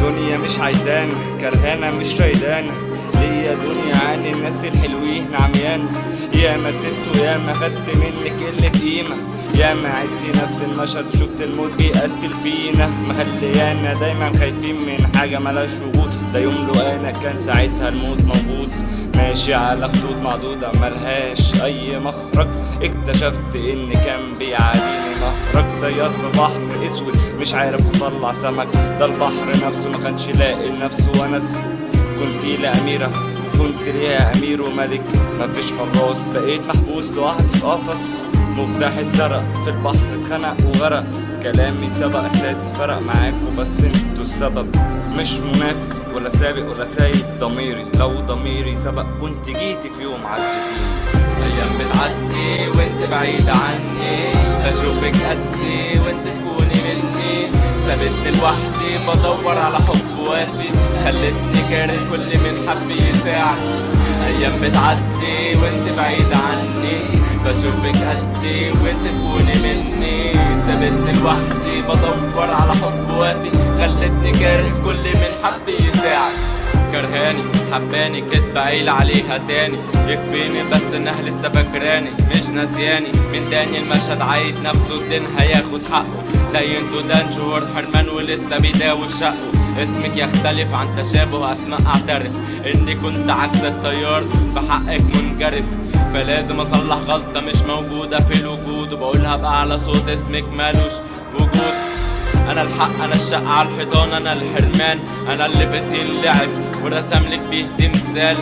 دنيا مش عايزان، كرهانة مش رايدان، ليا دنيا عن الناس الحلوين عميان. يا ما سبت ويا ما خدت منك قلة قيمة، يا ما عدت نفس المشهد وشفت الموت بيقتل فينا، مخليانا دايما خايفين من حاجة ملاش وجود. ده يوم لو انا كان ساعتها الموت موجود، ماشي على خطوط معدودة ملهاش اي مخرج. اكتشفت ان كان بيعاديني مخرج زي اصل بحر اسود مش عارف اطلع سمك. ده البحر نفسه ما كانش لاقي لنفسه ونس. كنت لأميرة وكنت ليها أمير وملك، مفيش حراس بقيت محبوس لوحدي في قفص. مفتاح اتسرق في البحر اتخنق وغرق، كلامي سبق اساسي فرق معاكوا بس انتوا السبب. مش منافق ولا سابق ولا سايب ضميري، لو ضميري سبق كنت جيتي في يوم عزتيني. ايام بتعدي وانت بعيد عني، بشوفك قدي وانت تكوني مني. سابت لوحدي بدور على حب وافي، خلتني كاره كل من حب يساعد. ايام بتعدي وانت بعيد عني، بشوفك قدي وانت تكوني مني. سابت لوحدي بدور على حب وافي، خلتني كاره كل من حب يساعد. كرهاني حباني كدبة قايلة عليها تاني، يكفيني بس انها لسه فاكراني مش ناسياني. من تاني المشهد عايد نفسه الدين هياخد حقه، دينته دنج حرمان ولسه بيداوي في شقه. اسمك يختلف عن تشابه اسماء، اعترف اني كنت عكس التيار في حقك منجرف. فلازم اصلح غلطة مش موجودة في الوجود، وبقولها بأعلى صوت اسمك مالوش وجود. انا الحق انا الشق على الحيطان، انا الحرمان انا اللي فتي اللعب ورسملك بيه تمثال.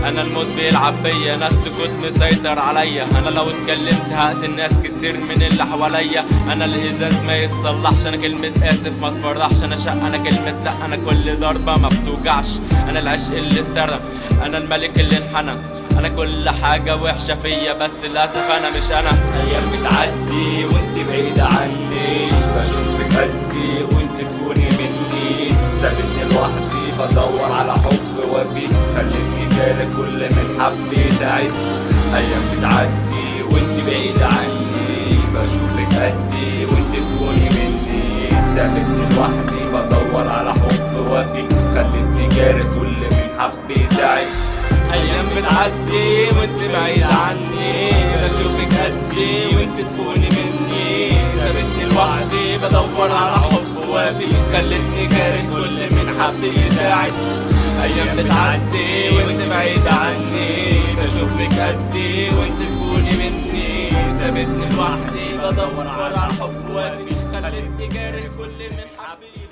انا الموت بيلعب بيا، انا السكوت مسيطر عليا. انا لو اتكلمت هقتل ناس كتير من اللي حواليا. انا الازاز ما يتصلحش، انا كلمة اسف ما تفرحش. انا شق انا كلمة لا، انا كل ضربة ما بتوجعش. انا العشق اللي اترم، انا الملك اللي انحنى. انا كل حاجة وحشة فيا بس للأسف انا مش انا. ايام بتعدي وانت بعيدة عني، بشوفك قدي وانت تكوني مني. سابتني لوحدي بدور على حب وفي، خلتني كاره كل من حب يساعدني. ايام بتعدي وانت بعيدة عني، بشوفك قدي وانت تكوني مني. سابتني لوحدي بدور على حب وفي، خلتني كاره كل من حب يساعدني. ايام بتعدي وانت بعيد عني، بشوفك قدي وانت تكوني مني. سابتني لوحدي بدور على حب وافي، خلتني كاره كل من حب يساعد. ايام بتعدي وانت بعيد عني، بشوفك قدي وانت تكوني مني. سابتني لوحدي بدور على حب وافي، خلتني كاره كل من حب يساعد.